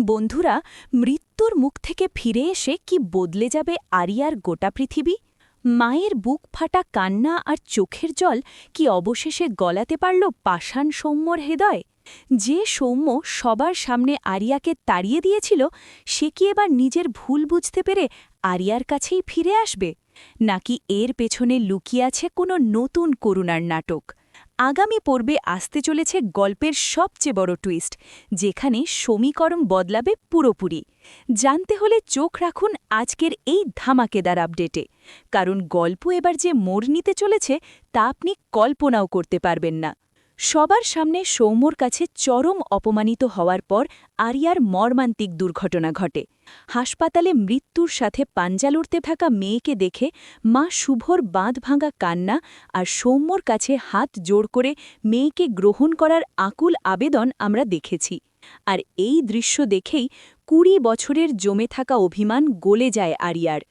বন্ধুরা, মৃত্যুর মুখ থেকে ফিরে এসে কি বদলে যাবে আরিয়ার গোটা পৃথিবী? মায়ের বুক ফাটা কান্না আর চোখের জল কি অবশেষে গলাতে পারল পাষাণ সৌম্যর হৃদয়? যে সৌম্য সবার সামনে আরিয়াকে তাড়িয়ে দিয়েছিল, সে কি এবার নিজের ভুল বুঝতে পেরে আরিয়ার কাছেই ফিরে আসবে? নাকি এর পেছনে লুকিয়ে আছে কোনো নতুন করুণার নাটক? আগামী পর্বে আসতে চলেছে গল্পের সবচেয়ে বড় টুইস্ট, যেখানে সমীকরণ বদলাবে পুরোপুরি। জানতে হলে চোখ রাখুন আজকের এই ধামাকেদার আপডেটে, কারণ গল্প এবার যে মোড় নিতে চলেছে তা আপনি কল্পনাও করতে পারবেন না। সবার সামনে সৌম্যর কাছে চরম অপমানিত হওয়ার পর আরিয়ার মর্মান্তিক দুর্ঘটনা ঘটে। হাসপাতালে মৃত্যুর সাথে পাঞ্জা লড়তে থাকা মেয়েকে দেখে মা শুভর বাঁধ ভাঙা কান্না আর সৌম্যর কাছে হাত জোড় করে মেয়েকে গ্রহণ করার আকুল আবেদন আমরা দেখেছি। আর এই দৃশ্য দেখেই ২০ বছরের জমে থাকা অভিমান গলে যায় আরিয়ার।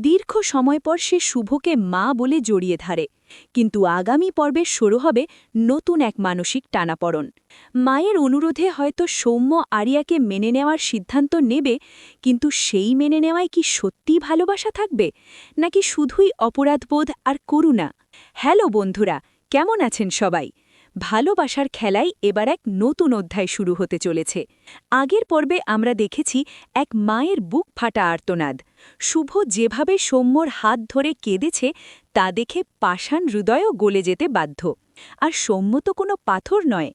দীর্ঘ সময় পর সে শুভকে মা বলে জড়িয়ে ধরে, কিন্তু আগামী পর্বে শুরু হবে নতুন এক মানসিক টানাপড়ন। মায়ের অনুরোধে হয়তো সৌম্য আরিয়াকে মেনে নেওয়ার সিদ্ধান্ত নেবে, কিন্তু সেই মেনে নেওয়ায় কি সত্যিই ভালোবাসা থাকবে, নাকি শুধুই অপরাধবোধ আর করুণা? হ্যালো বন্ধুরা, কেমন আছেন সবাই? ভালোবাসার খেলায় এবার এক নতুন অধ্যায় শুরু হতে চলেছে। আগের পর্বে আমরা দেখেছি এক মায়ের বুক ফাটা আর্তনাদ। শুভ যেভাবে সৌম্যর হাত ধরে কেঁদেছে তা দেখে পাষাণ হৃদয়ও গলে যেতে বাধ্য। আর সৌম্য তো কোনো পাথর নয়।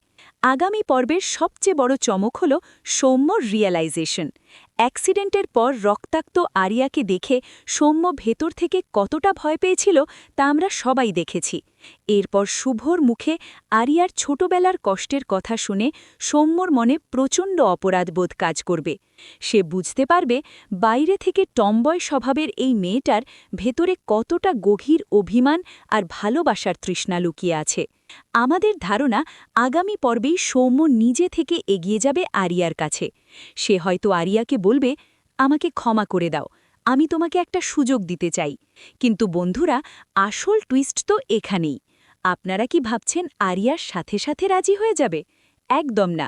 আগামী পর্বের সবচেয়ে বড় চমক হল সৌম্যর রিয়েলাইজেশন। অ্যাক্সিডেন্টের পর রক্তাক্ত আরিয়াকে দেখে সৌম্য ভেতর থেকে কতটা ভয় পেয়েছিল তা আমরা সবাই দেখেছি। এরপর শুভর মুখে আরিয়ার ছোটবেলার কষ্টের কথা শুনে সৌম্যর মনে প্রচণ্ড অপরাধবোধ কাজ করবে। সে বুঝতে পারবে বাইরে থেকে টম্বয় স্বভাবের এই মেয়েটার ভেতরে কতটা গভীর অভিমান আর ভালোবাসার তৃষ্ণা লুকিয়ে আছে। আমাদের ধারণা আগামী পর্বেই সৌম্য নিজে থেকে এগিয়ে যাবে আরিয়ার কাছে। সে হয়তো আরিয়াকে বলবে, আমাকে ক্ষমা করে দাও, আমি তোমাকে একটা সুযোগ দিতে চাই। কিন্তু বন্ধুরা, আসল টুইস্ট তো এখানেই। আপনারা কি ভাবছেন আরিয়ার সাথে সাথে রাজি হয়ে যাবে? একদম না।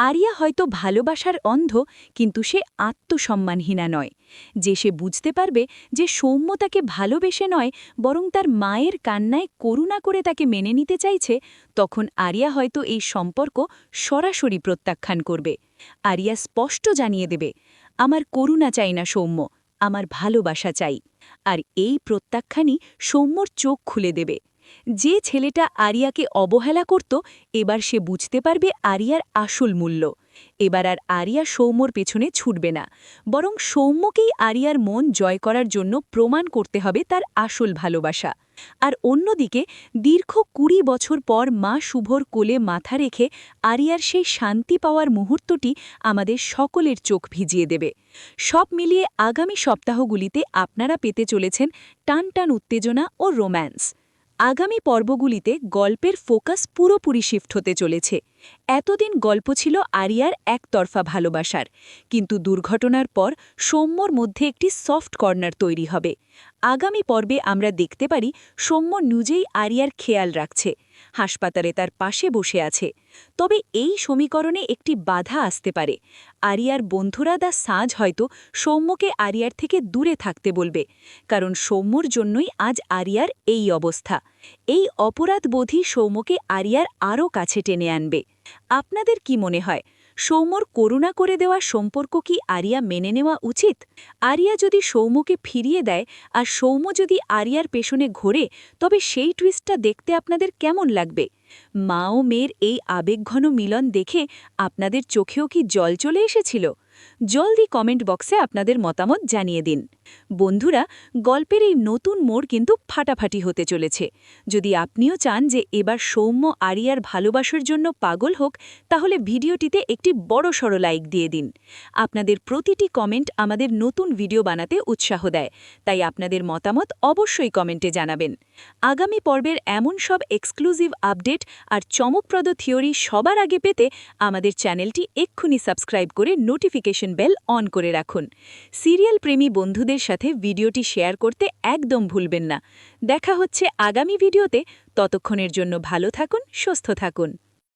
আরিয়া হয়তো ভালোবাসার অন্ধ, কিন্তু সে আত্মসম্মানহীনা নয়। যে সে বুঝতে পারবে যে সৌম্য তাকে ভালোবেসে নয়, বরং তার মায়ের কান্নায় করুণা করে তাকে মেনে নিতে চাইছে, তখন আরিয়া হয়তো এই সম্পর্ক সরাসরি প্রত্যাখ্যান করবে। আরিয়া স্পষ্ট জানিয়ে দেবে, আমার করুণা চাই না সৌম্য, আমার ভালোবাসা চাই। আর এই প্রত্যাখ্যানই সৌম্যর চোখ খুলে দেবে। যে ছেলেটা আরিয়াকে অবহেলা করত, এবার সে বুঝতে পারবে আরিয়ার আসল মূল্য। এবার আর আরিয়া সৌম্যর পেছনে ছুটবে না, বরং সৌম্যকেই আরিয়ার মন জয় করার জন্য প্রমাণ করতে হবে তার আসল ভালোবাসা। আর অন্যদিকে দীর্ঘ ২০ বছর পর মা শুভর কোলে মাথা রেখে আরিয়ার সেই শান্তি পাওয়ার মুহূর্তটি আমাদের সকলের চোখ ভিজিয়ে দেবে। সব মিলিয়ে আগামী সপ্তাহগুলিতে আপনারা পেতে চলেছেন টানটান উত্তেজনা ও রোম্যান্স। আগামী পর্বগুলিতে গল্পের ফোকাস পুরোপুরি শিফট হতে চলেছে। এতদিন গল্প ছিল আরিয়ার একতরফা ভালোবাসার, কিন্তু দুর্ঘটনার পর সৌম্যর মধ্যে একটি সফট কর্নার তৈরি হবে। আগামী পর্বে আমরা দেখতে পারি সৌম্য নিজেই আরিয়ার খেয়াল রাখছে, হাসপাতালে তার পাশে বসে আছে। তবে এই সমীকরণে একটি বাধা আসতে পারে। আরিয়ার বন্ধুরা দা সাজ হয়তো সৌম্যকে আরিয়ার থেকে দূরে থাকতে বলবে, কারণ সৌম্যর জন্যই আজ আরিয়ার এই অবস্থা। এই অপরাধবোধই সৌম্যকে আরিয়ার আরও কাছে টেনে আনবে। আপনাদের কি মনে হয়, সৌম্যর করুণা করে দেওয়া সম্পর্ক কি আরিয়া মেনে নেওয়া উচিত? আরিয়া যদি সৌম্যকে ফিরিয়ে দেয় আর সৌম্য যদি আরিয়ার পেছনে ঘোরে, তবে সেই টুইস্টটা দেখতে আপনাদের কেমন লাগবে? মা ও মেয়ের এই আবেগঘন মিলন দেখে আপনাদের চোখেও কি জল চলে এসেছিল? জলদি কমেন্ট বক্সে আপনাদের মতামত জানিয়ে দিন। বন্ধুরা, গল্পের এই নতুন মোড় কিন্তু ফাটাফাটি হতে চলেছে। যদি আপনিও চান যে এবার সৌম্য আরিয়ার ভালোবাসার জন্য পাগল হোক, তাহলে ভিডিওটিতে একটি বড়সড় লাইক দিয়ে দিন। আপনাদের প্রতিটি কমেন্ট আমাদের নতুন ভিডিও বানাতে উৎসাহ দেয়, তাই আপনাদের মতামত অবশ্যই কমেন্টে জানাবেন। আগামী পর্বের এমন সব এক্সক্লুসিভ আপডেট আর চমকপ্রদ থিওরি সবার আগে পেতে আমাদের চ্যানেলটি এক্ষুনি সাবস্ক্রাইব করে নোটিফিকেশন বেল অন করে রাখুন। সিরিয়াল প্রেমী বন্ধুদের সাথে ভিডিওটি শেয়ার করতে একদম ভুলবেন না। দেখা হচ্ছে আগামী ভিডিওতে। ততক্ষণের জন্য ভালো থাকুন, সুস্থ থাকুন।